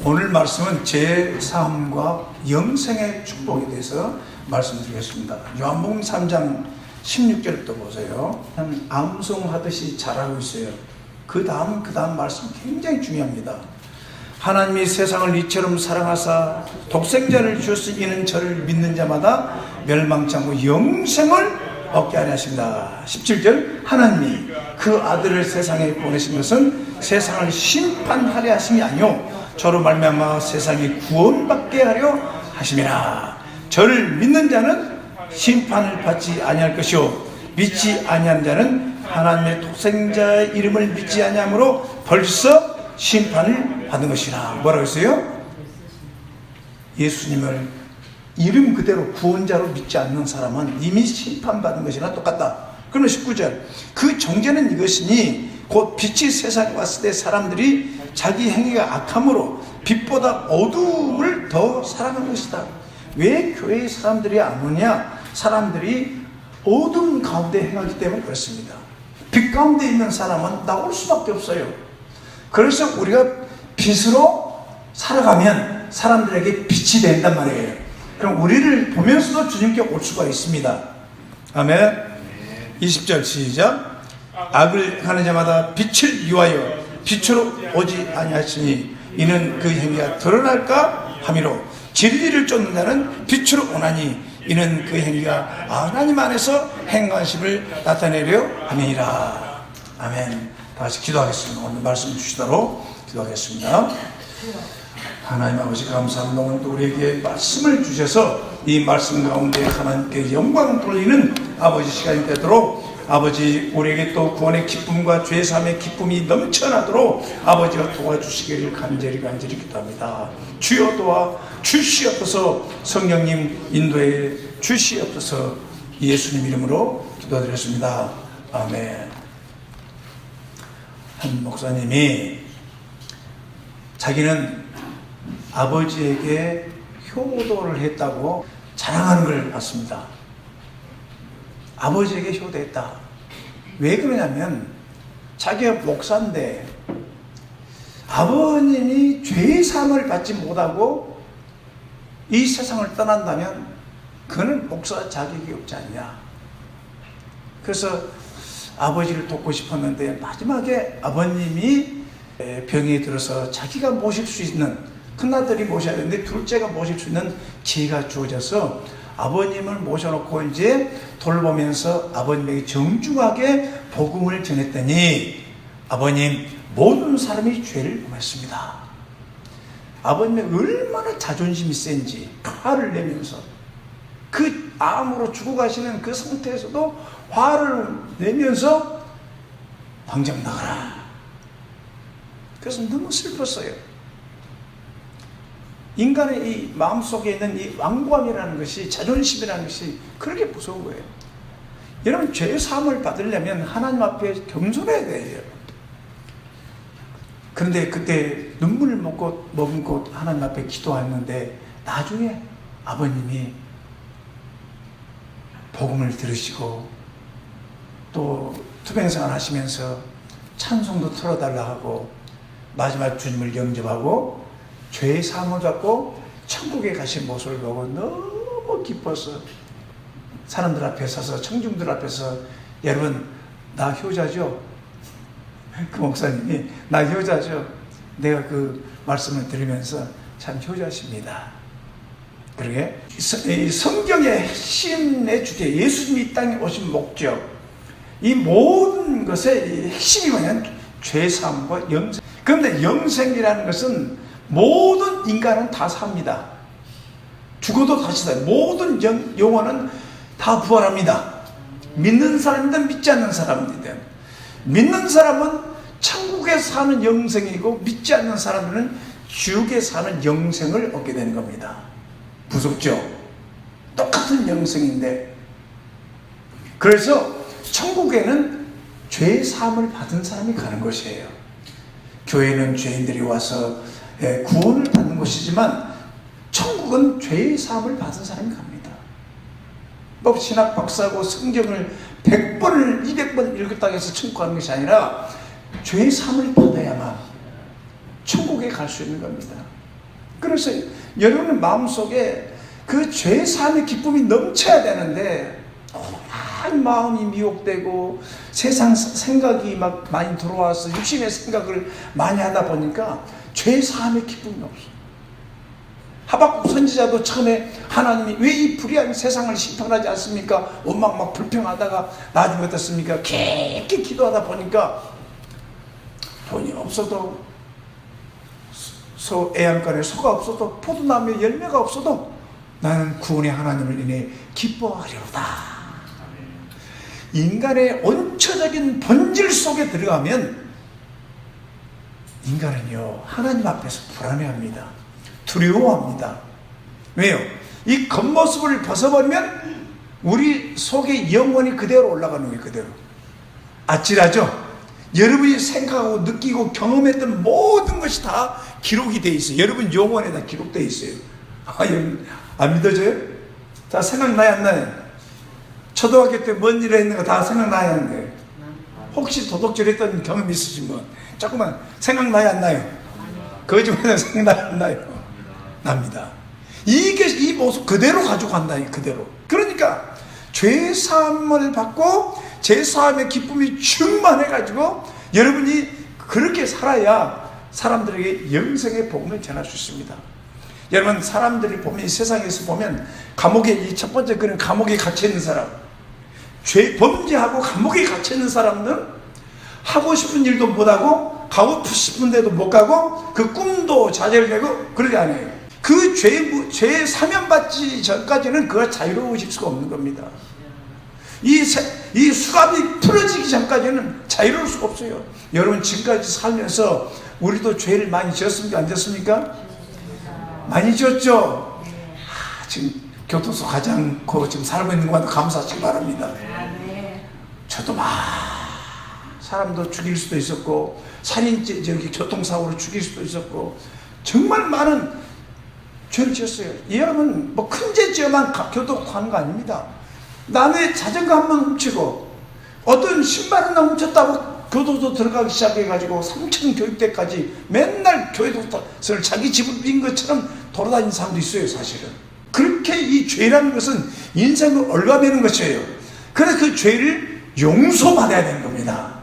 오늘 말씀은 제3과 영생의 축복에 대해서 말씀드리겠습니다. 요한복음 3장 16절부터 보세요. 암송하듯이 잘하고 있어요. 그 다음 말씀 굉장히 중요합니다. 하나님이 세상을 이처럼 사랑하사 독생자를 주었으니 이는 저를 믿는 자마다 멸망치 않고 영생을 얻게 하려 하십니다. 17절 하나님이 그 아들을 세상에 보내신 것은 세상을 심판하려 하심이 아니요 저로 말미암아 세상이 구원받게 하려 하심이라. 저를 믿는 자는 심판을 받지 아니할 것이요 믿지 아니한 자는 하나님의 독생자의 이름을 믿지 아니하므로 벌써 심판을 받은 것이라. 뭐라고 했어요? 예수님을 이름 그대로 구원자로 믿지 않는 사람은 이미 심판받은 것이나 똑같다. 그러면 19절 그 정죄는 이것이니 곧 빛이 세상에 왔을 때 사람들이 자기 행위가 악함으로 빛보다 어두움을 더 사랑한 것이다. 왜 교회의 사람들이 안 오냐? 사람들이 어두운 가운데 행하기 때문에 그렇습니다. 빛 가운데 있는 사람은 나올 수밖에 없어요. 그래서 우리가 빛으로 살아가면 사람들에게 빛이 된단 말이에요. 그럼 우리를 보면서도 주님께 올 수가 있습니다. 아멘. 20절 시작. 악을 하는 자마다 빛을 미워하여 빛으로 오지 아니하시니 이는 그 행위가 드러날까 함이로 진리를 쫓는 자는 빛으로 오나니 이는 그 행위가 하나님 안에서 행하심을 나타내려 함이니라. 아멘. 다시 기도하겠습니다. 오늘 말씀 주시도록 기도하겠습니다. 하나님 아버지 감사합니다. 오늘도 우리에게 말씀을 주셔서 이 말씀 가운데 하나님께 영광 돌리는 아버지 시간이 되도록 아버지 우리에게 또 구원의 기쁨과 죄사함의 기쁨이 넘쳐나도록 아버지가 도와주시기를 간절히 기도합니다. 주여 도와 주시옵소서. 성령님 인도해 주시옵소서. 예수님 이름으로 기도드렸습니다. 아멘. 한 목사님이 자기는 아버지에게 효도를 했다고 자랑하는 걸 봤습니다. 아버지에게 효도했다. 왜 그러냐면 자기가 목사인데 아버님이 죄의 사함을 받지 못하고 이 세상을 떠난다면 그는 목사 자격이 없지 않냐. 그래서 아버지를 돕고 싶었는데 마지막에 아버님이 병이 들어서 자기가 모실 수 있는 큰아들이 모셔야 되는데 둘째가 모실 수 있는 기회가 주어져서 아버님을 모셔놓고 이제 돌보면서 아버님에게 정중하게 복음을 전했더니 아버님 모든 사람이 죄를 범했습니다. 아버님이 얼마나 자존심이 센지 화를 내면서 그 암으로 죽어 가시는 그 상태에서도 화를 내면서 당장 나가라. 그래서 너무 슬펐어요. 인간의 이 마음속에 있는 이 완고함이라는 것이, 자존심이라는 것이 그렇게 무서운 거예요. 여러분 죄 사함을 받으려면 하나님 앞에 겸손해야 돼요. 그런데 그때 눈물을 머금고 하나님 앞에 기도했는데 나중에 아버님이 복음을 들으시고 또 투병생활 하시면서 찬송도 틀어달라 하고 마지막 주님을 영접하고 죄의 사함을 받고 천국에 가신 모습을 보고 너무 기뻐서 사람들 앞에 서서 청중들 앞에서 여러분 나 효자죠? 그 목사님이 나 효자죠? 내가 그 말씀을 들으면서 참 효자십니다. 그러게 성경의 핵심의 주제 예수님이 이 땅에 오신 목적 이 모든 것의 핵심이 뭐냐면 죄사함과 영생. 그런데 영생이라는 것은 모든 인간은 다 삽니다. 죽어도 다시 살아요. 모든 영혼은 다 부활합니다. 믿는 사람이든 믿지 않는 사람이든. 믿는 사람은 천국에 사는 영생이고 믿지 않는 사람은 지옥에 사는 영생을 얻게 되는 겁니다. 무섭죠? 똑같은 영생인데 그래서 천국에는 죄의 사함을 받은 사람이 가는 것이에요. 교회는 죄인들이 와서 구원을 받는 곳이지만 천국은 죄의 사함을 받은 사람이 갑니다. 뭐 신학 박사고 성경을 100번을 200번 읽었다고 해서 천국 가는 것이 아니라 죄의 사함을 받아야만 천국에 갈 수 있는 겁니다. 그래서 여러분의 마음속에 그 죄 사함의 기쁨이 넘쳐야 되는데 마음이 미혹되고 세상 생각이 막 많이 들어와서 육신의 생각을 많이 하다 보니까 죄 사함의 기쁨이 없어. 하박국 선지자도 처음에 하나님이 왜 이 불의한 세상을 심판하지 않습니까? 원망 막 불평하다가 나중에 어떻습니까? 깊게 기도하다 보니까 돈이 없어도 애양간에 소가 없어도 포도나무에 열매가 없어도 나는 구원의 하나님을 인해 기뻐하리로다. 인간의 원초적인 본질 속에 들어가면 인간은요 하나님 앞에서 불안해합니다. 두려워합니다. 왜요? 이 겉모습을 벗어버리면 우리 속에 영혼이 그대로 올라가는 거예요. 그대로 아찔하죠? 여러분이 생각하고 느끼고 경험했던 모든 것이 다 기록이 되어 있어요. 여러분 영혼에 다 기록되어 있어요. 안 믿어져요? 다 생각나요 안 나요? 초등학교 때 뭔 일을 했는가 다 생각나야 하는 거예요. 혹시 도둑질 했던 경험 있으신 분? 조금만 생각나요 안 나요? 거짓말은 생각나요 안 나요? 납니다. 이게 이 모습 그대로 가지고 간다. 그대로. 그러니까 죄사함을 받고 죄사함의 기쁨이 충만해가지고 여러분이 그렇게 살아야 사람들에게 영생의 복음을 전할 수 있습니다. 여러분 사람들이 보면 이 세상에서 보면 감옥에 이 첫 번째 그런 감옥에 갇혀 있는 사람, 죄 범죄하고 감옥에 갇혀 있는 사람은 하고 싶은 일도 못하고 가고 싶은 데도 못 가고 그 꿈도 좌절되고 그러지 않아요. 그 죄 사면받지 전까지는 그가 자유로우실 수가 없는 겁니다. 이 수갑이 풀어지기 전까지는 자유로울 수가 없어요. 여러분 지금까지 살면서 우리도 죄를 많이 지었습니까? 안 지었습니까? 많이 지었죠? 지금 교도소 가지 않고 지금 살고 있는 것만 감사하시기 바랍니다. 저도 막 사람도 죽일 수도 있었고 살인죄 교통사고로 죽일 수도 있었고 정말 많은 죄를 지었어요. 이 여러분 뭐 큰 죄 지어만 교도소 가는 거 아닙니다. 남의 자전거 한 번 훔치고 어떤 신발 하나 훔쳤다고 교도소 들어가기 시작해가지고 3천 교육대까지 맨날 교도소를 자기 집을 빈 것처럼 돌아다니는 사람도 있어요. 사실은 그렇게 이 죄라는 것은 인생을 얽어매는 것이에요. 그래서 그 죄를 용서받아야 되는 겁니다.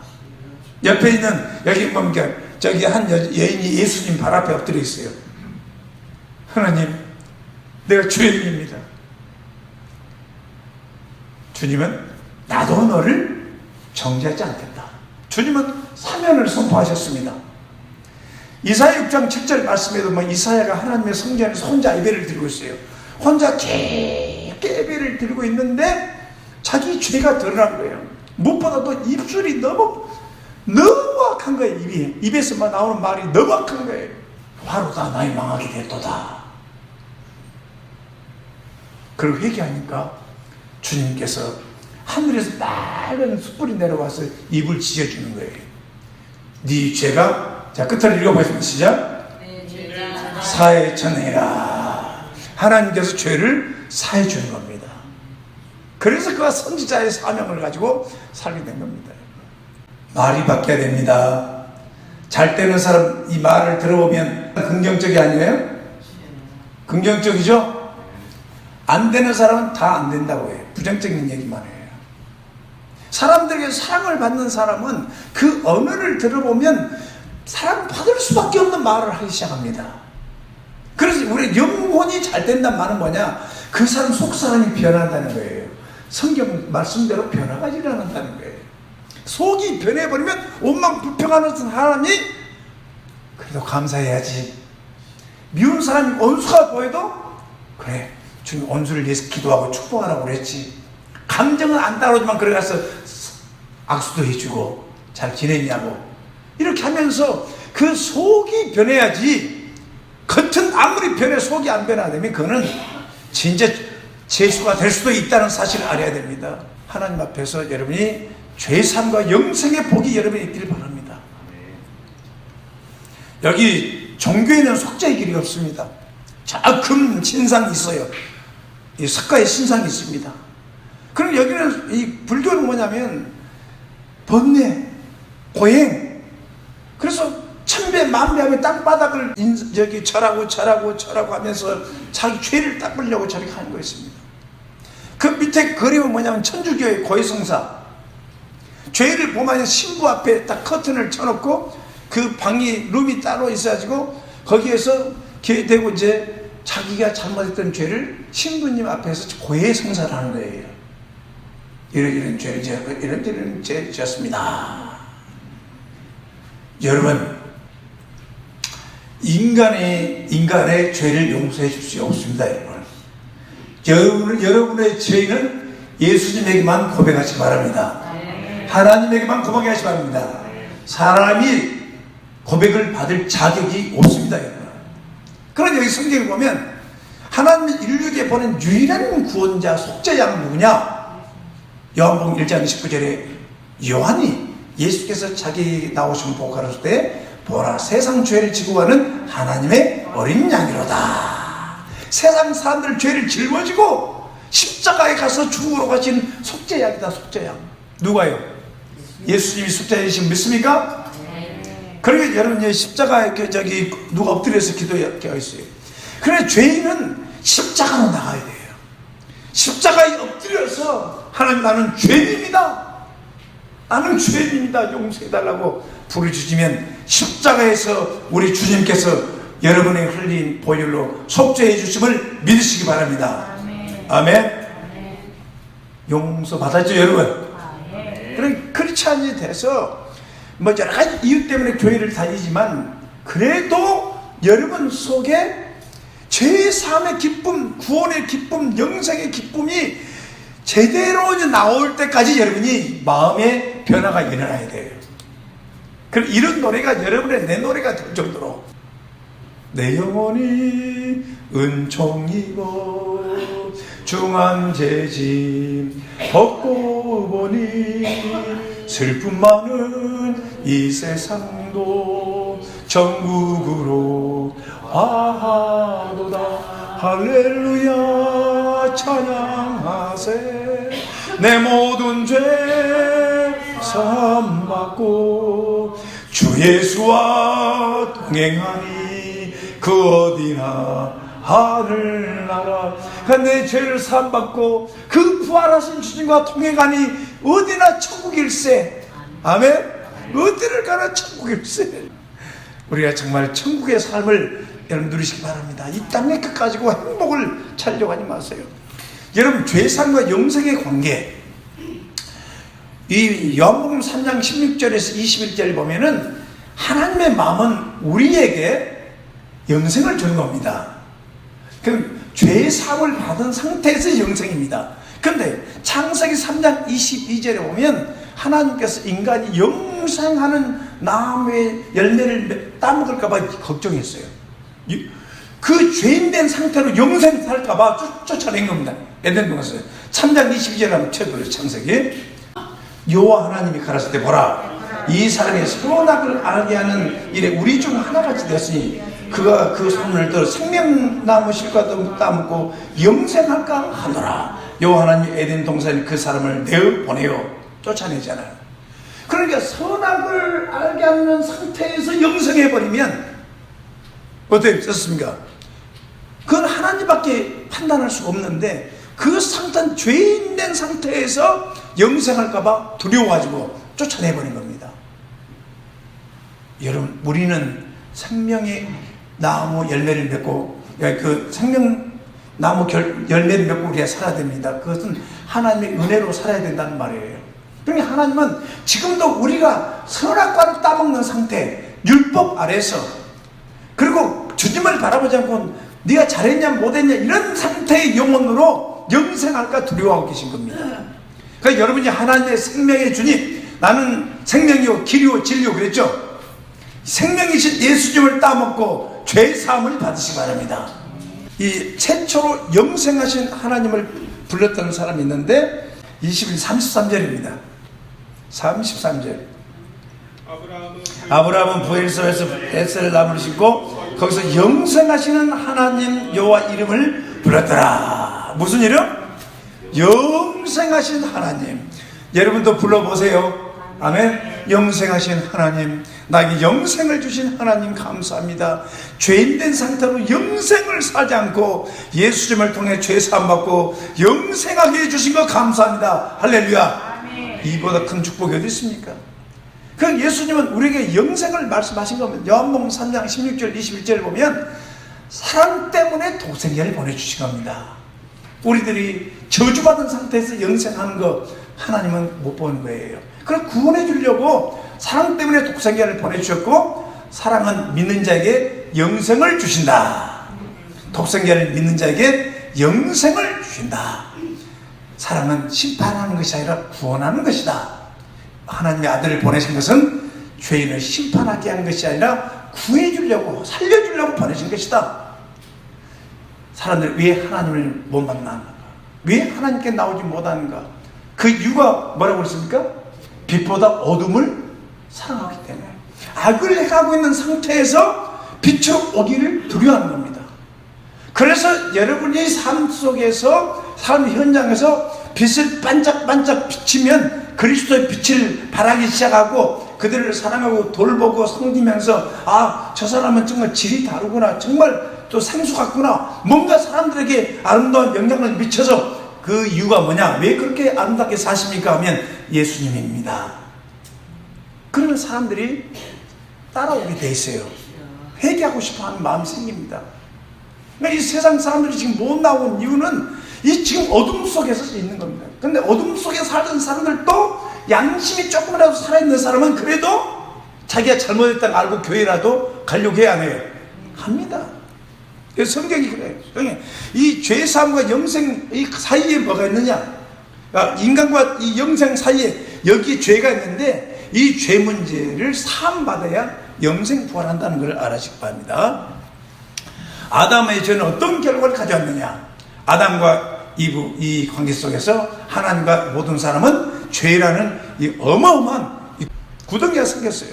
옆에 있는 여기 뭡니까 저기 한 여인이 예수님 발 앞에 엎드려 있어요. 하나님 내가 죄인입니다. 주님은 나도 너를 정죄하지 않겠다. 주님은 사면을 선포하셨습니다. 이사야 6장 7절 말씀에도 이사야가 하나님의 성전 안에서 혼자 예배를 드리고 있어요. 혼자 깊게 예배를 드리고 있는데 자기 죄가 드러난 거예요. 무엇보다도 입술이 너무 악한 거예요. 입에서만 나오는 말이 너무 악한 거예요. 화로다 나의 망하게 됐도다. 그리고 회개하니까 주님께서 하늘에서 빨간 숯불이 내려와서 입을 지져주는 거예요. 네 죄가, 자 끝을 읽어보시면 시작. 사해 전해라. 하나님께서 죄를 사해 주는 겁니다. 그래서 그가 선지자의 사명을 가지고 살게 된 겁니다. 말이 바뀌어야 됩니다. 잘 되는 사람 이 말을 들어보면 긍정적이 아니에요? 긍정적이죠? 안 되는 사람은 다 안 된다고 해요. 부정적인 얘기만 해요. 사람들에게 사랑을 받는 사람은 그 언어를 들어보면 사랑 받을 수밖에 없는 말을 하기 시작합니다. 그래서 우리 영혼이 잘 된다는 말은 뭐냐? 그 사람 속사람이 변한다는 거예요. 성경 말씀대로 변화가 일어난다는 거예요. 속이 변해버리면 원망 불평하는 사람이 그래도 감사해야지. 미운 사람이 원수가 보여도 그래 주님 원수를 위해서 기도하고 축복하라고 그랬지. 감정은 안 따라오지만 그래 가서 악수도 해주고 잘 지냈냐고 이렇게 하면서 그 속이 변해야지. 겉은 아무리 변해 속이 안 변화되면 그거는 진짜 재수가 될 수도 있다는 사실을 알아야 됩니다. 하나님 앞에서 여러분이 죄삼과 영생의 복이 여러분이 있기를 바랍니다. 여기 종교에는 속죄의 길이 없습니다. 저 금 신상이 있어요. 이 석가의 신상이 있습니다. 그럼 여기는 이 불교는 뭐냐면 번뇌, 고행. 그래서 천배 만배하며 땅바닥을 절하고 하면서 자기 죄를 닦으려고 저렇게 하는 거였습니다. 그 밑에 그림은 뭐냐면 천주교의 고해성사. 죄를 보면 신부 앞에 딱 커튼을 쳐놓고 그 방이 룸이 따로 있어가지고 거기에서 기대고 이제 자기가 잘못했던 죄를 신부님 앞에서 고해성사를 하는 거예요. 이런 죄를 이런 죄를 지었습니다. 여러분, 인간의 죄를 용서해 줄 수 없습니다. 여러분의 죄는 예수님에게만 고백하시 바랍니다. 하나님에게만 고백하시 바랍니다. 사람이 고백을 받을 자격이 없습니다. 그런데 여기 성경에 보면 하나님이 인류에게 보낸 유일한 구원자 속죄양 누구냐? 요한복음 1장 19절에 요한이 예수께서 자기 나오신 복가로울 때 보라 세상 죄를 지고 가는 하나님의 어린 양이로다. 세상 사람들 죄를 짊어지고 십자가에 가서 죽으러 가신 속죄양이다. 속죄양. 누가요? 예수님이 속죄양이신 믿습니까? 그러니까 여러분 십자가에 누가 엎드려서 기도했어요. 그래 죄인은 십자가로 나가야 돼요. 십자가에 엎드려서 하나님 나는 죄인입니다. 나는 죄인입니다. 용서해달라고 부르짖으면 십자가에서 우리 주님께서 여러분의 흘린 보혈로 속죄해 주심을 믿으시기 바랍니다. 아멘. 용서 받았죠 여러분? 그럼 크리스찬이 돼서 뭐 여러 가지 이유 때문에 교회를 다니지만 그래도 여러분 속에 죄사함의 기쁨, 구원의 기쁨, 영생의 기쁨이 제대로 나올 때까지 여러분이 마음의 변화가 일어나야 돼요. 그럼 이런 노래가 여러분의 내 노래가 될 정도로 내 영혼이 은총이고 중한 죄짐 벗고 보니 슬픔 많은 이 세상도 천국으로 아하도다. 할렐루야 찬양하세. 내 모든 죄 사함받고 주 예수와 동행하니 그 어디나 하늘나라. 내 죄를 사함받고 그 부활하신 주님과 동행하니 어디나 천국일세. 아멘. 어디를 가나 천국일세. 우리가 정말 천국의 삶을 여러분 누리시기 바랍니다. 이 땅의 것 가지고 행복을 찾으려고 하지 마세요. 여러분 죄사함과 영생의 관계, 이 요한복음 3장 16절에서 21절 보면은 하나님의 마음은 우리에게 영생을 주는 겁니다. 그럼 죄사함을 받은 상태에서 영생입니다. 그런데 창세기 3장 22절에 보면 하나님께서 인간이 영생하는 나무의 열매를 따먹을까봐 걱정했어요. 그 죄인된 상태로 영생 살까봐 쫓아낸 겁니다. 에덴 동산에서 3장 22절에 한번 쳐보세요. 창세기. 여호와 하나님이 가라사대 때 보라 이 사람이 선악을 알게 하는 일에 우리 중 하나같이 되었으니 그가 그 손을 들어 생명나무 실과도 따먹고 영생할까 하노라. 여호와 하나님이 에덴 동산에 그 사람을 내어 보내요. 쫓아내잖아요. 그러니까 선악을 알게 하는 상태에서 영생해버리면 어떻게 됐습니까? 그건 하나님밖에 판단할 수가 없는데 그 상태는 죄인된 상태에서 영생할까봐 두려워가지고 쫓아내버린 겁니다. 여러분 우리는 생명의 나무 열매를 맺고 그 생명나무 열매를 맺고 우리가 살아야 됩니다. 그것은 하나님의 은혜로 살아야 된다는 말이에요. 그러니까 하나님은 지금도 우리가 선악과를 따먹는 상태, 율법 아래서 그리고 주님을 바라보지 않고 네가 잘했냐 못했냐 이런 상태의 영혼으로 영생할까 두려워하고 계신 겁니다. 그러니까 여러분이 하나님의 생명의 주님, 나는 생명이요 길이요 진리요 그랬죠. 생명이신 예수님을 따먹고 죄사함을 받으시기 바랍니다. 이 최초로 영생하신 하나님을 불렀던 사람이 있는데 33절입니다 33절. 아브라함은 부엘서에서 벳셀 나무를 심고 거기서 영생하시는 하나님 여호와 이름을 불렀더라. 무슨 이름? 영생하신 하나님. 여러분도 불러보세요. 아멘. 영생하신 하나님, 나에게 영생을 주신 하나님 감사합니다. 죄인된 상태로 영생을 살지 않고 예수님을 통해 죄 사함 받고 영생하게 해주신 것 감사합니다. 할렐루야. 이보다 큰 축복이 어디 있습니까? 그 예수님은 우리에게 영생을 말씀하신 겁니다. 요한복음 3장 16절 21절을 보면 사랑 때문에 독생자를 보내주신 겁니다. 우리들이 저주받은 상태에서 영생하는 거 하나님은 못 보는 거예요. 그걸 구원해 주려고 사랑 때문에 독생자를 보내주셨고, 사랑은 믿는 자에게 영생을 주신다. 독생자를 믿는 자에게 영생을 주신다. 사랑은 심판하는 것이 아니라 구원하는 것이다. 하나님의 아들을 보내신 것은 죄인을 심판하게 한 것이 아니라 구해주려고, 살려주려고 보내신 것이다. 사람들 왜 하나님을 못 만나는가? 왜 하나님께 나오지 못하는가? 그 이유가 뭐라고 그랬습니까? 빛보다 어둠을 사랑하기 때문에. 악을 행하고 있는 상태에서 빛으로 오기를 두려워하는 겁니다. 그래서 여러분이 삶 속에서, 삶 현장에서 빛을 반짝반짝 비치면 그리스도의 빛을 발하기 시작하고 그들을 사랑하고 돌보고 섬기면서, 아, 저 사람은 정말 질이 다르구나, 정말 또 생수 같구나, 뭔가 사람들에게 아름다운 영향을 미쳐서, 그 이유가 뭐냐, 왜 그렇게 아름답게 사십니까 하면 예수님입니다. 그러면 사람들이 따라오게 돼 있어요. 회개하고 싶어하는 마음이 생깁니다. 그러니까 이 세상 사람들이 지금 못 나온 이유는 이 지금 어둠 속에서 있는 겁니다. 근데 어둠 속에 살던 사람들도 양심이 조금이라도 살아있는 사람은 그래도 자기가 잘못했다는 걸 알고 교회라도 가려고 해야 안 해요? 합니다. 성경이 그래요. 이 죄사함과 영생 이 사이에 뭐가 있느냐? 인간과 이 영생 사이에 여기 죄가 있는데 이 죄 문제를 사함받아야 영생 부활한다는 걸 알아시기 바랍니다. 아담의 죄는 어떤 결과를 가져왔느냐? 아담과 이브 이 관계 속에서 하나님과 모든 사람은 죄라는 이 어마어마한 구덩이가 생겼어요.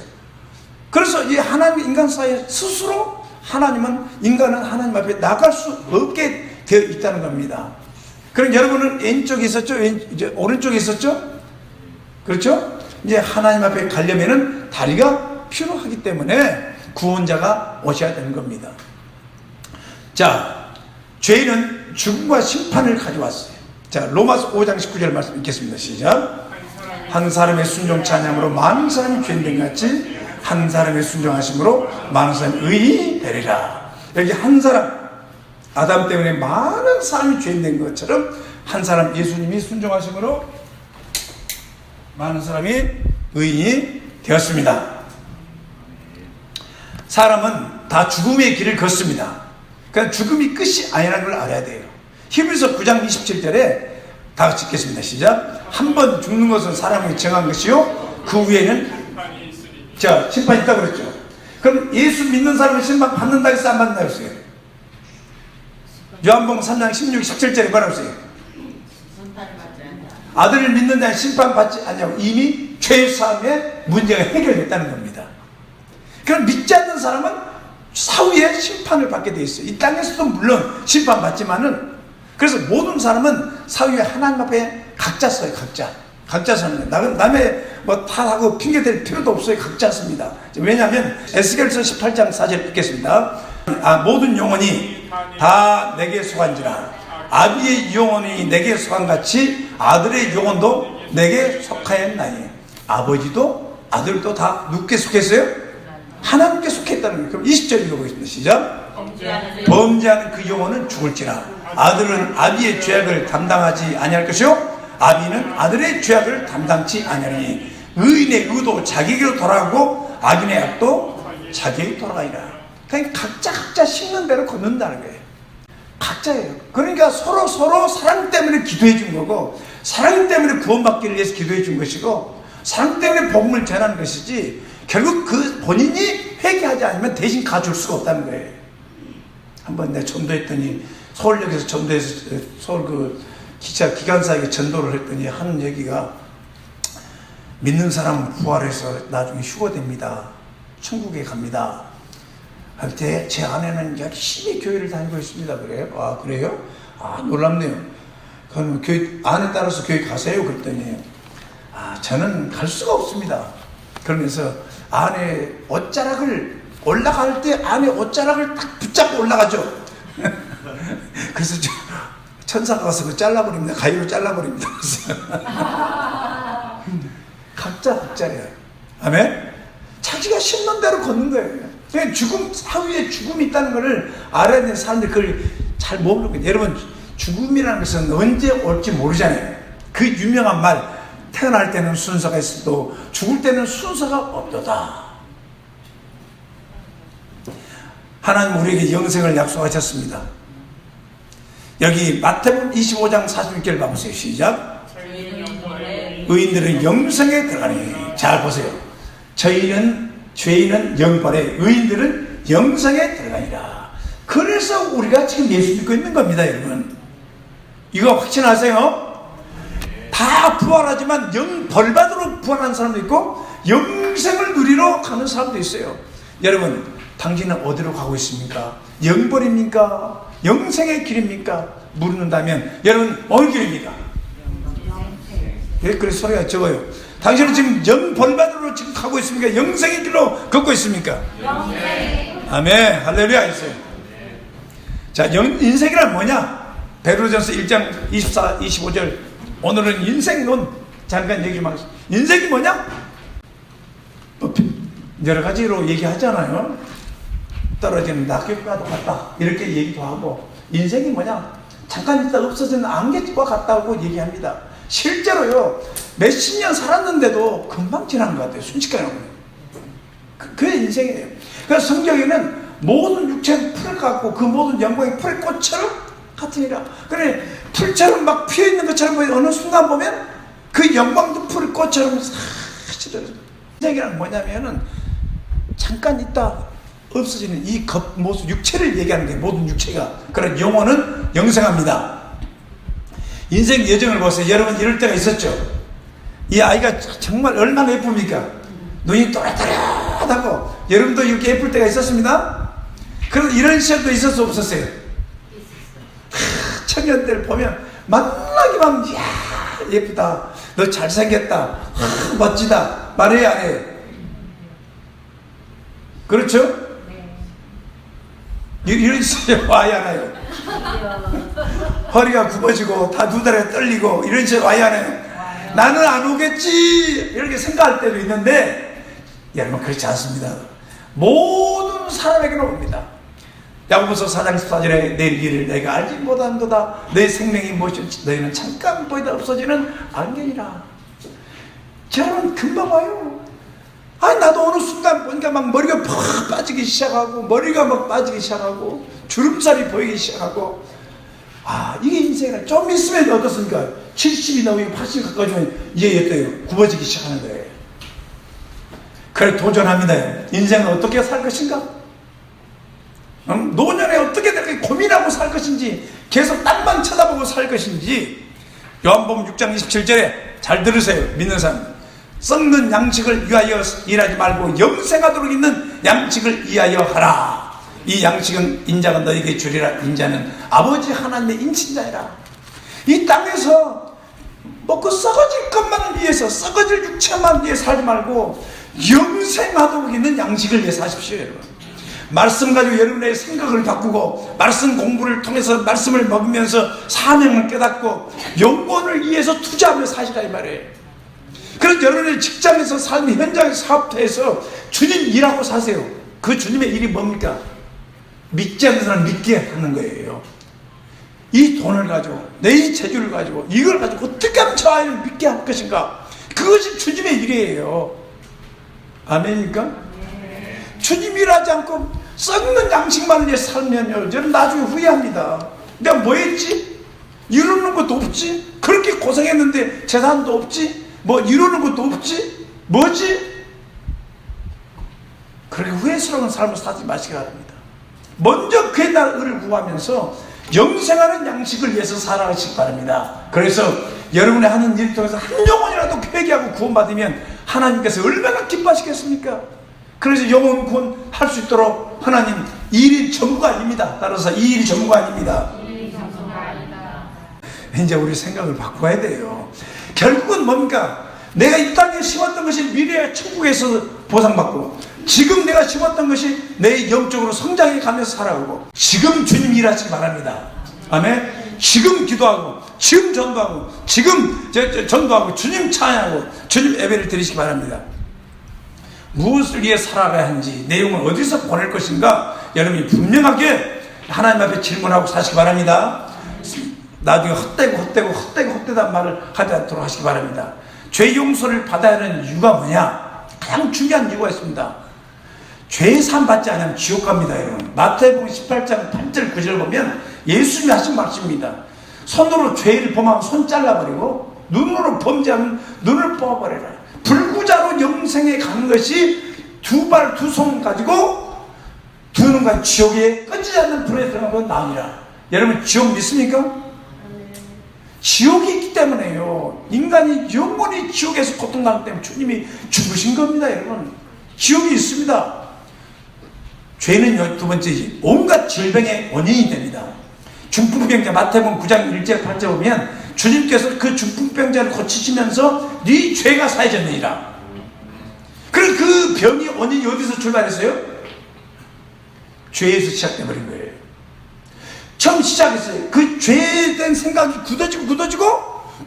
그래서 이 하나님 인간 사이에 스스로 인간은 하나님 앞에 나갈 수 없게 되어 있다는 겁니다. 그럼 여러분은 왼쪽에 있었죠? 이제 오른쪽에 있었죠? 그렇죠? 이제 하나님 앞에 가려면은 다리가 필요하기 때문에 구원자가 오셔야 되는 겁니다. 자, 죄는 죽음과 심판을 가져왔어요. 자, 로마서 5장 19절 말씀 읽겠습니다. 시작. 한 사람의 순종치 아니함으로 많은 사람이 죄인된 같이 한 사람의 순종하심으로 많은 사람이 의인이 되리라. 여기 한 사람, 아담 때문에 많은 사람이 죄인된 것처럼 한 사람 예수님이 순종하심으로 많은 사람이 의인이 되었습니다. 사람은 다 죽음의 길을 걷습니다. 그러니까 죽음이 끝이 아니라는 걸 알아야 돼요. 히브리서 9장 27절에 다 같이 읽겠습니다. 시작. 한 번 죽는 것은 사람에게 정한 것이요 그 후에는 자, 심판이 있다고 그랬죠. 그럼 예수 믿는 사람은 심판 받는다 했어요? 안 받는다 했어요? 요한복음 3장 16, 17절에 뭐라고 했어요? 아들을 믿는 자는 심판받지 않냐고. 이미 죄사함의 문제가 해결됐다는 겁니다. 그럼 믿지 않는 사람은 사후에 심판을 받게 돼 있어요. 이 땅에서도 물론 심판받지만은, 그래서 모든 사람은 사후에 하나님 앞에 각자 써요. 각자 섭니다. 남의 뭐 탓하고 핑계댈 필요도 없어요. 각자 씁니다. 왜냐하면 에스겔서 18장 4절 읽겠습니다. 모든 영혼이 다 내게 속한지라 아비의 영혼이 내게 속한같이 아들의 영혼도 내게 속하였나니. 아버지도 아들도 다 누구께 속했어요? 하나님께 속했다는 거예요. 그럼 20절 읽어보겠습니다. 시작. 범죄하는 그 영혼은 죽을지라 아들은 아비의 죄악을 담당하지 아니할 것이요 아비는 아들의 죄악을 담당치 아니하니 의인의 의도 자기에게로 돌아가고 악인의 악도 자기에게 돌아가리라. 그러니까 각자 심는 대로 걷는다는 거예요. 각자예요. 그러니까 서로 사랑 때문에 기도해 준 거고, 사랑 때문에 구원받기를 위해서 기도해 준 것이고, 사랑 때문에 복음을 전하는 것이지, 결국 그 본인이 회개하지 않으면 대신 가줄 수가 없다는 거예요. 한번 내가 전도했더니 서울역에서 전도해서 서울 그 기관사에게 전도를 했더니 하는 얘기가, 믿는 사람은 부활해서 나중에 휴거됩니다. 천국에 갑니다. 할 때 제 아내는 열심히 교회를 다니고 있습니다. 그래요? 아, 그래요? 아, 놀랍네요. 그럼 교회 안에 따라서 교회 가세요. 그랬더니 저는 갈 수가 없습니다. 그러면서 안에 옷자락을 올라갈 때 안에 옷자락을 딱 붙잡고 올라가죠. 그래서 천사가 와서 그 잘라버립니다. 가위로 잘라버립니다. 각자예요. 아멘? 자기가 심는 대로 걷는 거예요. 죽음, 사후에 죽음이 있다는 것을 알아야 되는 사람들이 그걸 잘 모르는 거예요. 여러분, 죽음이라는 것은 언제 올지 모르잖아요. 그 유명한 말, 태어날 때는 순서가 있어도 죽을 때는 순서가 없도다. 하나님 우리에게 영생을 약속하셨습니다. 여기 마태복음 25장 46절 봐보세요. 시작. 의인들은 영생에 들어가니. 잘 보세요. 죄인은 영벌에, 의인들은 영생에 들어가니라. 그래서 우리가 지금 예수 믿고 있는 겁니다, 여러분. 이거 확신하세요? 다 부활하지만 벌받으러 부활하는 사람도 있고 영생을 누리러 가는 사람도 있어요. 여러분, 당신은 어디로 가고 있습니까? 영벌입니까? 영생의 길입니까? 물는다면 여러분 어느 길입니까? 예, 그래서 소리가 적어요. 당신은 지금 영벌받으러 지금 가고 있습니까? 영생의 길로 걷고 있습니까? 영생. 아멘. 할렐루야 했어요. 자, 인생이란 뭐냐? 베드로전서 1장 24, 25절. 오늘은 인생론 잠깐 얘기 좀 하겠습니다. 인생이 뭐냐? 여러 가지로 얘기하잖아요. 떨어지는 낙엽과도 같다 이렇게 얘기도 하고, 인생이 뭐냐? 잠깐 있다 없어지는 안개와 같다고 얘기합니다. 실제로요, 몇십 년 살았는데도 금방 지나는 것 같아요. 순식간에. 그게 인생이에요. 그래서 성경에는 모든 육체는 풀 같고 그 모든 영광이 풀의 꽃처럼 같으니라. 그래, 풀처럼 막 피어있는 것처럼 보이는 어느 순간 보면 그 영광도 풀의 꽃처럼 사라져요. 인생이란 뭐냐면은 잠깐 있다 없어지는 이 겉모습, 육체를 얘기하는 게 모든 육체가. 그런 영혼은 영생합니다. 인생 여정을 보세요. 여러분 이럴 때가 있었죠. 이 아이가 정말 얼마나 예쁩니까? 눈이 또렷또렷하고. 여러분도 이렇게 예쁠 때가 있었습니다. 그런데 이런 시절도 있었어 없었어요? 청년들 보면 만나기만 이야 예쁘다, 너 잘생겼다, 멋지다 말해야 안 해요? 그렇죠? 이런 시절 와야 하나요? 허리가 굽어지고 다 두 다리가 떨리고 이런 시절 와야 하나요? 나는 안 오겠지 이렇게 생각할 때도 있는데 여러분 그렇지 않습니다. 모든 사람에게는 옵니다. 야고보서 4장 14절에 내 일을 내가 알지 못한도다. 내 생명이 무엇인지 너희는 잠깐 보이다 없어지는 안개니라. 여러분 금방 와요. 아니 나도 어느 순간 보니까 막 머리가 팍 빠지기 시작하고 머리가 막 빠지기 시작하고 주름살이 보이기 시작하고. 이게 인생이라. 좀 있으면 어떻습니까? 70이 넘으면 80 가까이 되면 이게 어때요? 굽어지기 시작하는 거예요. 그래 도전합니다. 인생은 어떻게 살 것인가? 노년에 어떻게 고민하고 살 것인지, 계속 땅만 쳐다보고 살 것인지. 요한복음 6장 27절에 잘 들으세요. 믿는 사람. 썩는 양식을 위하여 일하지 말고 영생하도록 있는 양식을 위하여 하라. 이 양식은 인자가 너에게 주리라. 인자는 아버지 하나님의 인친자이라. 이 땅에서 먹고 썩어질 것만을 위해서, 썩어질 육체만 위해 살지 말고 영생하도록 있는 양식을 위해 사십시오. 여러분, 말씀 가지고 여러분의 생각을 바꾸고, 말씀 공부를 통해서 말씀을 먹으면서 사명을 깨닫고 영혼을 위해서 투자하며 사시라 이 말이에요. 그래서 여러분의 직장에서, 삶 현장에서, 사업터에서 주님 일하고 사세요. 그 주님의 일이 뭡니까? 믿지 않는 사람 믿게 하는 거예요. 이 돈을 가지고, 내 재주를 가지고, 이걸 가지고 어떻게 하면 저 아이를 믿게 할 것인가? 그것이 주님의 일이에요. 아멘입니까? 주님 일하지 않고 썩는 양식만을 위해 살면요, 저는 나중에 후회합니다. 내가 뭐 했지? 이루는 것도 없지? 그렇게 고생했는데 재산도 없지? 뭐 이루는 것도 없지? 뭐지? 그렇게 후회스러운 삶을 살지 마시기 바랍니다. 먼저 그의 나라를 구하면서 영생하는 양식을 위해서 살아가시기 바랍니다. 그래서 여러분의 하는 일 통해서 한 영혼이라도 회개하고 구원받으면 하나님께서 얼마나 기뻐하시겠습니까? 그래서 영혼 구원할 수 있도록 하나님 이 일이 전부가 아닙니다. 따라서 이 일이 전부가 아닙니다. 이제 우리 생각을 바꿔야 돼요. 결국은 뭡니까? 내가 이 땅에 심었던 것이 미래의 천국에서 보상받고, 지금 내가 심었던 것이 내 영적으로 성장해 가면서 살아가고, 지금 주님 일하시기 바랍니다. 아멘. 지금 기도하고, 지금 전도하고, 지금 전도하고, 주님 찬양하고, 주님 예배를 드리시기 바랍니다. 무엇을 위해 살아가야 하는지, 내용을 어디서 보낼 것인가, 여러분이 분명하게 하나님 앞에 질문하고 사시기 바랍니다. 나중에 헛되단 말을 하지 않도록 하시기 바랍니다. 죄 용서를 받아야 하는 이유가 뭐냐? 가장 중요한 이유가 있습니다. 죄 사함 받지 않으면 지옥 갑니다, 여러분. 마태복음 18장 8절 9절 보면 예수님이 하신 말씀입니다. 손으로 죄를 범하면 손 잘라버리고, 눈으로 범죄하면 눈을 뽑아버려라. 불구자로 영생에 가는 것이 두 발 두 손 가지고 두 눈과 지옥에 꺼지지 않는 불에 들어가면 나으니라. 여러분, 지옥 믿습니까? 지옥이 있기 때문에요. 인간이 영원히 지옥에서 고통당하기 때문에 주님이 죽으신 겁니다, 여러분. 지옥이 있습니다. 죄는 두 번째, 온갖 질병의 원인이 됩니다. 중풍병자, 마태복음 9장 1절 8절 보면 주님께서 그 중풍병자를 고치시면서 네 죄가 사해졌느니라. 그럼 그 병이 원인이 어디서 출발했어요? 죄에서 시작돼버린 거예요. 처음 시작했어요. 그 죄에 대한 생각이 굳어지고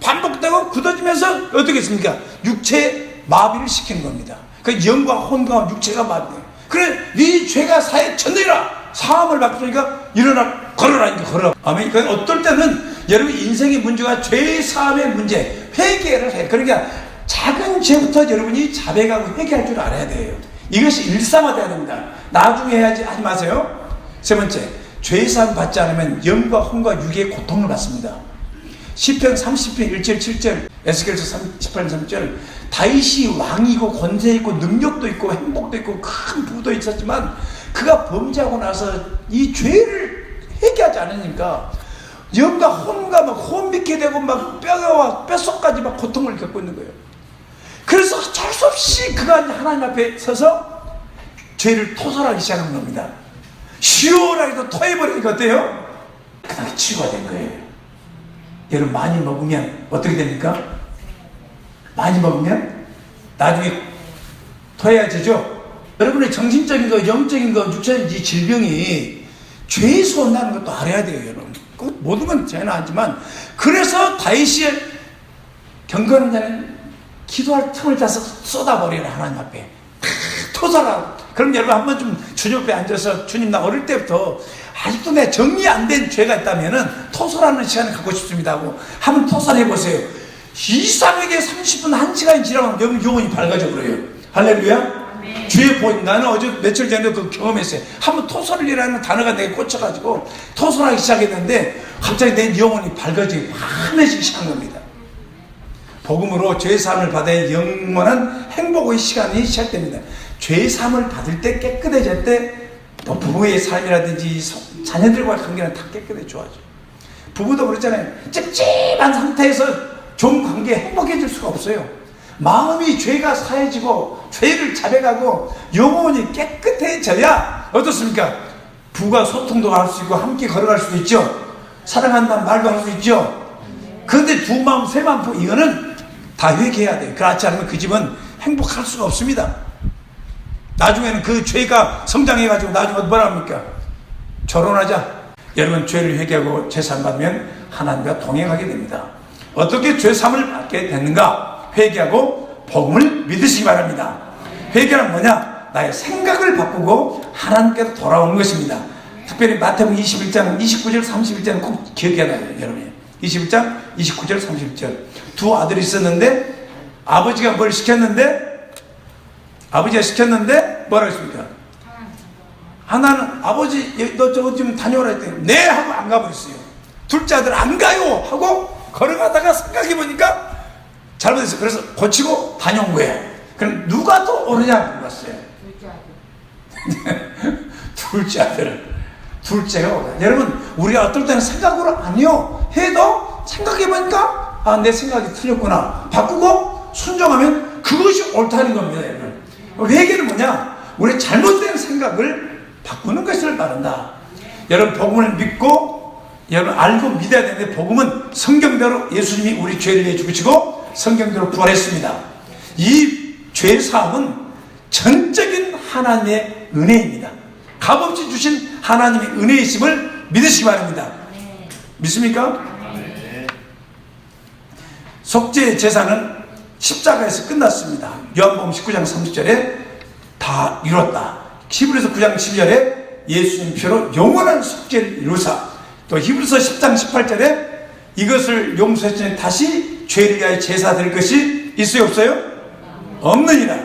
반복되고 굳어지면서 어떻게 했습니까? 육체 마비를 시키는 겁니다. 그 영과 혼과 육체가 마비돼요. 그래, 네 죄가 사해졌느니라. 사함을 받으니까 일어나 걸어라, 이제 걸어. 아멘. 그러니까 어떨 때는 여러분 인생의 문제가 죄 사함의 문제, 회개를 해. 그러니까 작은 죄부터 여러분이 자백하고 회개할 줄 알아야 돼요. 이것이 일상화돼야 됩니다. 나중에 해야지 하지 마세요. 세 번째, 죄 사함 받지 않으면 영과 혼과 육의 고통을 받습니다. 시편 30편 1절 7절, 에스겔서 18편 3절, 다윗이 왕이고 권세 있고 능력도 있고 행복도 있고 큰 부도 있었지만 그가 범죄하고 나서 이 죄를 회개하지 않으니까 영과 혼과 막 혼미케 되고 막 뼈와 뼛속까지 막 고통을 겪고 있는 거예요. 그래서 어쩔 수 없이 그가 하나님 앞에 서서 죄를 토설하기 시작한 겁니다. 시원하게도 토해버리니까 어때요? 그다음에 치유가 된 거예요. 여러분, 많이 먹으면 어떻게 됩니까? 많이 먹으면 나중에 토해야지죠. 여러분의 정신적인 거, 영적인 거, 육체적인 이 질병이 죄에서 온다는 것도 알아야 돼요, 여러분. 모든 건 죄는 아니지만, 그래서 다윗이 경건한 자는 기도할 틈을 짜서 쏟아버리라, 하나님 앞에. 토설하라. 그럼 여러분 한번 좀 주님 앞에 앉아서, 주님, 나 어릴 때부터 아직도 내 정리 안 된 죄가 있다면은 토설하는 시간을 갖고 싶습니다 하고 한번 토설해 보세요. 이상하게 30분, 1시간이 지나면 여러분 영혼이 밝아져 버려요. 할렐루야. 주의 본, 나는 어제 며칠 전에 그 경험했어요. 한번 토설이라는 단어가 내게 꽂혀가지고 토설하기 시작했는데 갑자기 내 영혼이 밝아지고 환해지기 시작한 겁니다. 복음으로 죄사함을 받아야 영원한 행복의 시간이 시작됩니다. 죄사함을 받을 때, 깨끗해질 때, 또 부부의 삶이라든지 자녀들과의 관계는 다 깨끗해져야죠. 부부도 그렇잖아요. 찝찝한 상태에서 좋은 관계에 행복해질 수가 없어요. 마음이 죄가 사해지고 죄를 자백하고 영혼이 깨끗해져야 어떻습니까? 부부가 소통도 할 수 있고 함께 걸어갈 수도 있죠. 사랑한다는 말도 할 수 있죠. 그런데 두 마음, 세 마음, 이거는 다 회개해야 돼요. 그렇지 않으면 그 집은 행복할 수가 없습니다. 나중에는 그 죄가 성장해가지고 나중에 뭐라 합니까? 결혼하자. 여러분, 죄를 회개하고 죄사함 받으면 하나님과 동행하게 됩니다. 어떻게 죄사함을 받게 됐는가? 회개하고 복음을 믿으시기 바랍니다. 회개는 뭐냐? 나의 생각을 바꾸고 하나님께로 돌아오는 것입니다. 특별히 마태복음 21장 29절 31절은 꼭 기억해야 돼요, 여러분. 21장 29절 30절. 두 아들이 있었는데 아버지가 뭘 시켰는데 뭐라 했습니까? 하나는 아버지 너 저거 좀 다녀오라 했더니 네 하고 안 가버렸어요. 둘째 아들 안 가요 하고 걸어가다가 생각해보니까 잘못했어요. 그래서 고치고 다녀온 거예요. 그럼 누가 더 오르냐 물었어요. 둘째 아들. 둘째가 오르냐. 여러분, 우리가 어떨 때는 생각으로 아니요 해도 생각해보니까 아, 내 생각이 틀렸구나 바꾸고 순종하면 그것이 옳다는 겁니다, 여러분. 회개는 뭐냐? 우리 잘못된 생각을 바꾸는 것을 말한다. 여러분, 복음을 믿고 여러분 알고 믿어야 되는데, 복음은 성경대로 예수님이 우리 죄를 위해 죽으시고 성경대로 부활했습니다. 이 죄사함은 전적인 하나님의 은혜입니다. 값없이 주신 하나님의 은혜이심을 믿으시기 바랍니다. 믿습니까? 속죄 제사는 십자가에서 끝났습니다. 요한복음 19장 30절에 다 이뤘다. 히브리서 9장 12절에 예수님 피로 영원한 속죄를 이루사, 또 히브리서 10장 18절에 이것을 용서했으니 다시 죄를 위하여 제사 드릴 것이 있어요, 없어요? 없느니라.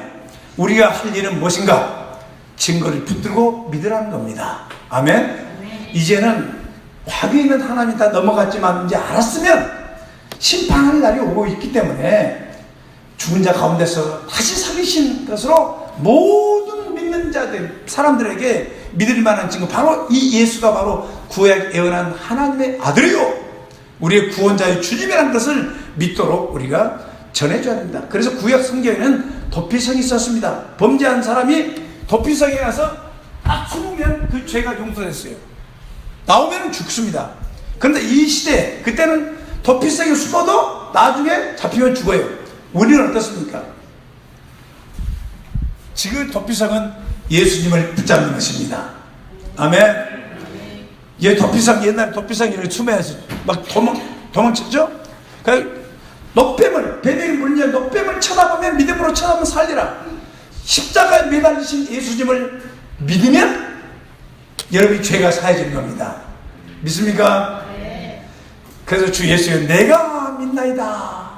우리가 할 일은 무엇인가? 증거를 붙들고 믿으라는 겁니다. 아멘. 이제는 과거에 있는 하나님이 다 넘어갔지만 이제 알았으면 심판할 날이 오고 있기 때문에 죽은 자 가운데서 다시 살리신 것으로 모든 믿는 자들, 사람들에게 믿을 만한 증거, 바로 이 예수가 바로 구약 예언한 하나님의 아들이요 우리의 구원자의 주님이라는 것을 믿도록 우리가 전해줘야 됩니다. 그래서 구약 성경에는 도피성이 있었습니다. 범죄한 사람이 도피성에 가서 딱 숨으면 그 죄가 용서됐어요. 나오면 죽습니다. 그런데 이 시대, 그때는 도피성에 숨어도 나중에 잡히면 죽어요. 우리는 어떻습니까? 지금 도피성은 예수님을 붙잡는 것입니다. 아멘. 얘 도피성, 옛날 도피성이 이렇게 숨어서 막 도망쳤죠? 뱀이 물리면 노뱀을 쳐다보면 믿음으로 쳐다보면 살리라. 십자가에 매달리신 예수님을 믿으면 여러분이 죄가 사해지는 겁니다. 믿습니까? 그래서 주 예수는 내가 믿나이다.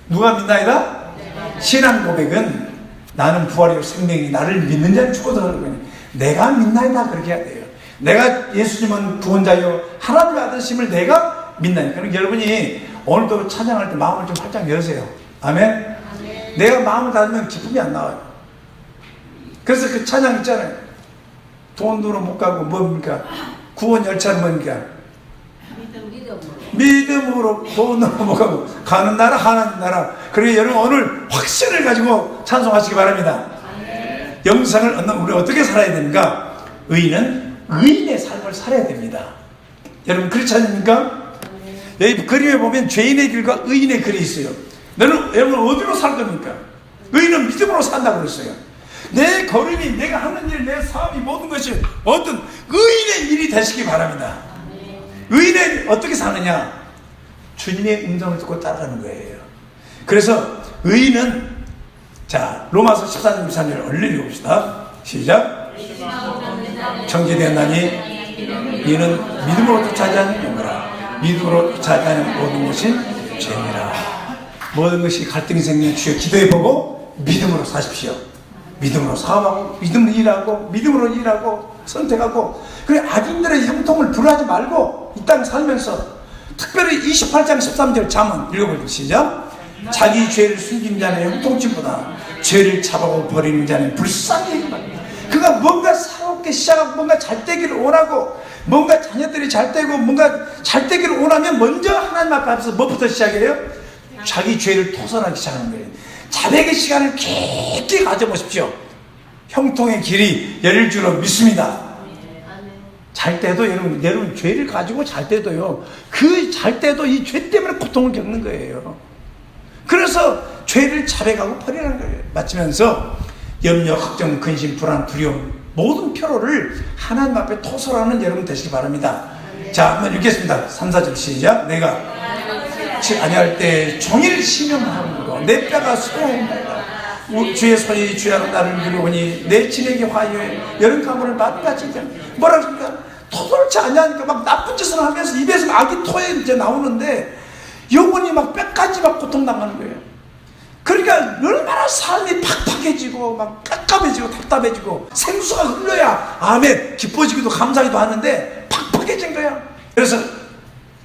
누가 믿나이다? 신앙 고백은 나는 부활이요 생명이 나를 믿는 자는 죽어도 그러니 내가 믿나이다 그렇게 해야 돼요. 내가 예수님은 구원자요 하나님의 아들심을 내가 믿나이다. 그러니까 여러분이 오늘도 찬양할 때 마음을 좀 활짝 열으세요. 아멘? 내가 마음을 닫으면 기쁨이 안 나와요. 그래서 그 찬양 있잖아요. 돈으로 못 가고 뭡니까? 구원 열차는 뭡니까? 믿음으로 돈으로 못 가고 가는 나라 하나님 나라. 그러니 여러분 오늘 확신을 가지고 찬송하시기 바랍니다. 영생을 얻는 우리 어떻게 살아야 됩니까? 의인은 의인의 삶을 살아야 됩니다. 여러분 그렇지 않습니까? 여기 그림에 보면 죄인의 길과 의인의 길이 있어요. 여러분 어디로 살 겁니까? 의인은 믿음으로 산다고 그랬어요. 내 걸음이, 내가 하는 일, 내 사업이 모든 것이 어떤 의인의 일이 되시기 바랍니다. 의인은 어떻게 사느냐? 주님의 음성을 듣고 따라가는 거예요. 그래서 의인은, 자, 로마서 14장 23절 얼른 읽어봅시다. 시작. 정죄되었나니 이는 믿음으로 쫓아지 않는 영거라. 믿음으로 쫓아지 않는 모든 것이 죄니라. 모든 것이 갈등이 생기면 주여 기도해보고 믿음으로 사십시오. 믿음으로 사업하고 믿음으로 일하고 믿음으로 일하고 선택하고, 그래 악인들의 형통을 불하지 말고 이 땅 살면서 특별히 28장 13절 잠언 읽어볼게요. 시작. 자기 죄를 숨긴 자는 형통치보다 죄를 잡아고 버리는 자는 불쌍히 여긴다. 그가 뭔가 새롭게 시작하고 뭔가 잘 되기를 원하고 뭔가 자녀들이 잘 되고 뭔가 잘 되기를 원하면 먼저 하나님 앞에서 뭐부터 시작해요? 자기 죄를 토설하기 시작하는 거예요. 자백의 시간을 깊게 가져보십시오. 형통의 길이 열릴 줄로 믿습니다. 잘 때도 여러분 죄를 가지고 잘 때도요, 그 잘 때도 이 죄 때문에 고통을 겪는 거예요. 그래서 죄를 자백하고 버리라는 거예요. 마치면서 염려, 걱정, 근심, 불안, 두려움 모든 피로를 하나님 앞에 토설하는 여러분 되시기 바랍니다. 자, 한번 읽겠습니다. 3, 4절 시작. 내가 아니할 때 종일 신음하므로 내 뼈가 소용한다. 주의 손이 주야로 나를 누르오니 내 진에게 화요해 여름 가물을 맛같이 뭐라 그러니까 토설치 아니하니까 막 나쁜 짓을 하면서 입에서 악이 토해 이제 나오는데 영혼이 막 뼈까지 막 고통당하는 거예요. 그러니까 얼마나 삶이 팍팍해지고 막 깝깝해지고 답답해지고 생수가 흘러야 아멘 기뻐지기도 감사하기도 하는데 팍팍해진 거야. 그래서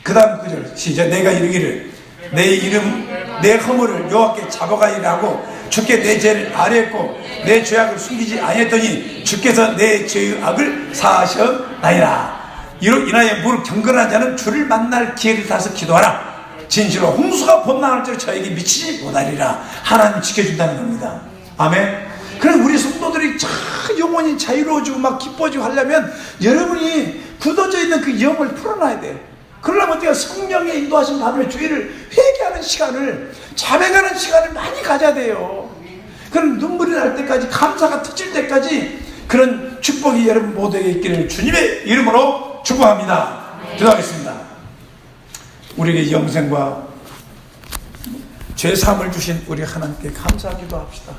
그 다음 구절 시작. 내가 이르기를 내 이름 내 허물을 여호와께 잡아가리라 하고 주께 내 죄를 아뢰었고 내 죄악을 숨기지 아니했더니 주께서 내 죄의 악을 사하셨나이다. 이로 인하여 무릎 경건한 자는 주를 만날 기회를 타서 기도하라. 진실로 홍수가 범람할 줄 저에게 미치지 못하리라. 하나님 지켜준다는 겁니다. 아멘. 그래서 우리 성도들이 영혼이 자유로워지고 막 기뻐지고 하려면 여러분이 굳어져 있는 그 영을 풀어놔야 돼요. 그러려면 어떻게 성령의 인도하심 받으며 주의를 회개하는 시간을, 자백하는 시간을 많이 가져야 돼요. 그런 눈물이 날 때까지, 감사가 터질 때까지 그런 축복이 여러분 모두에게 있기를 주님의 이름으로 축복합니다. 기도하겠습니다. 우리에게 영생과 죄사함을 주신 우리 하나님께 감사하기도 합시다.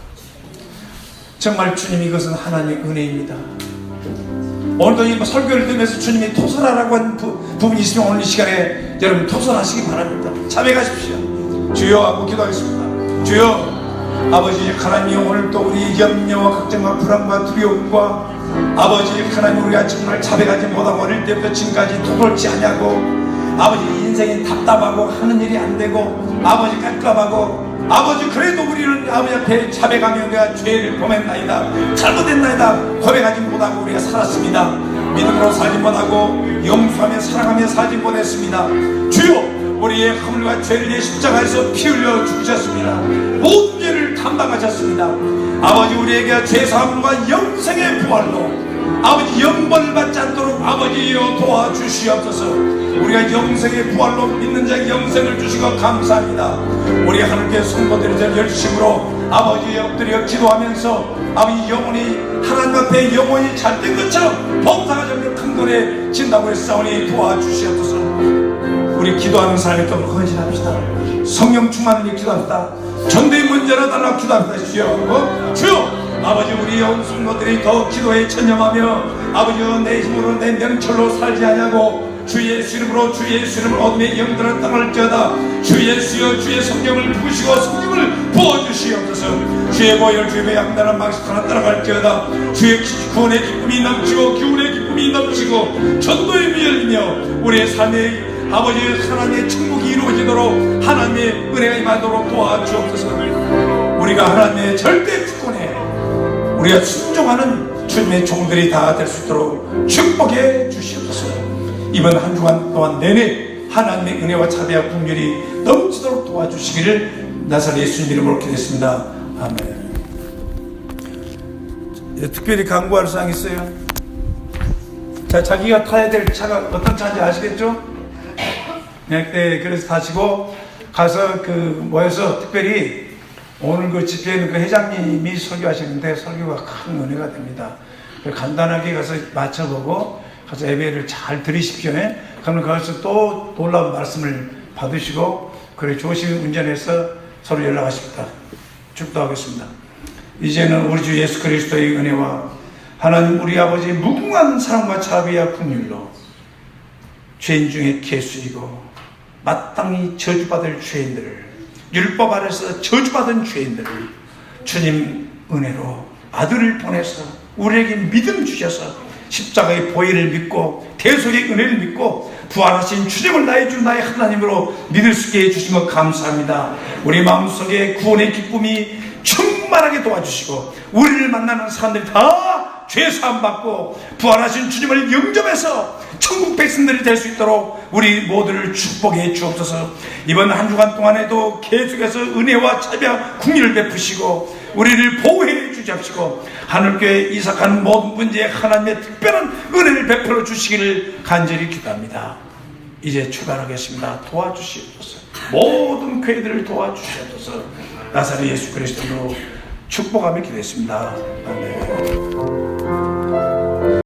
정말 주님, 이것은 하나님의 은혜입니다. 오늘도 이 설교를 들으면서 주님이 토설하라고 한 부분이 있으면 오늘 이 시간에 여러분 토설하시기 바랍니다. 참여하십시오. 주여 하고 기도하겠습니다. 주여, 아버지 하나님, 오늘 또 우리 염려와 걱정과 불안과 두려움과 아버지 하나님, 우리가 정말 자백하지 못하고 어릴 때부터 지금까지 도돌지 않냐고, 아버지 인생이 답답하고 하는 일이 안 되고 아버지 깝깝하고, 아버지 그래도 우리는 아버지 앞에 자백하며 우리가 죄를 범했나이다, 잘못했나이다 고백하지 못하고 우리가 살았습니다. 믿음으로 살지 못하고 용서하며 사랑하며 살지 못했습니다. 주여, 우리의 허물과 죄를 내 십자가에서 피 흘려 죽으셨습니다. 모든 죄를 담당하셨습니다. 아버지, 우리에게 죄사함과 영생의 부활로 아버지 영벌을 받지 않도록 아버지여 도와주시옵소서. 우리가 영생의 부활로 믿는 자에게 영생을 주시고 감사합니다. 우리 하나님께 성도들이 열심으로 아버지 엎드려 기도하면서 아버지 영혼이 하나님 앞에 영혼이 잘된 것처럼 범사가 정말 큰 노래 진다고 했사오니 도와주시옵소서. 우리 기도하는 사람이 또 헌신합시다. 성령 충만을 기도합시다. 전대의 문제나 달라 기도합시다. 주여, 아버지, 우리 온 성도들이 더 기도에 천념하며 아버지여 내 힘으로 내 명철로 살지 않냐고, 주 예수 이름으로 주 예수 이름으로 어둠의 영들을 떠날지어다. 주 예수여, 주의 성령을 부으시고 성령을 부어주시옵소서. 주의 보혈 주의 양다란 망식 하나 따라갈지어다. 주의 구원의 기쁨이 넘치고 기운의 기쁨이 넘치고 전도의 미열이며 우리의 삶의 아버지 하나님의 천국이 이루어지도록 하나님의 은혜가 임하도록 도와주옵소서. 우리가 하나님의 절대 주권에 우리가 순종하는 주님의 종들이 다 될 수 있도록 축복해 주시옵소서. 이번 한 주간 동안 내내 하나님의 은혜와 자비와 긍휼이 넘치도록 도와주시기를 나사렛 예수님 이름으로 기도했습니다. 아멘. 특별히 강구할 사항이 있어요. 자, 자기가 타야 될 차가 어떤 차인지 아시겠죠? 네, 그래서 타시고 가서 모여서 특별히 오늘 그 집회에는 그 회장님이 설교하시는데 설교가 큰 은혜가 됩니다. 간단하게 가서 맞춰보고 가서 예배를 잘 들으십시오. 그러면 거기서 또 놀라운 말씀을 받으시고 그래 조심히 운전해서 서로 연락하십니다. 축도하겠습니다. 이제는 우리 주 예수 그리스도의 은혜와 하나님 우리 아버지의 무궁한 사랑과 자비와 긍휼로 죄인 중에 개수이고 마땅히 저주받을 죄인들을, 율법 아래서 저주받은 죄인들을 주님 은혜로 아들을 보내서 우리에게 믿음 주셔서 십자가의 보혈을 믿고 대속의 은혜를 믿고 부활하신 주님을 나의 주 나의 하나님으로 믿을 수 있게 해주신 것 감사합니다. 우리 마음속에 구원의 기쁨이 충만하게 도와주시고 우리를 만나는 사람들이 다 죄사함 받고 부활하신 주님을 영접해서 천국 백성들이 될 수 있도록 우리 모두를 축복해 주옵소서. 이번 한 주간 동안에도 계속해서 은혜와 자비와 긍휼을 베푸시고 우리를 보호해 주시옵시고 하늘교회 이삭하는 모든 문제에 하나님의 특별한 은혜를 베풀어 주시기를 간절히 기도합니다. 이제 출발하겠습니다. 도와주시옵소서. 모든 교회들을 도와주시옵소서. 나사렛 예수 그리스도로 축복하며 기도했습니다. 아멘.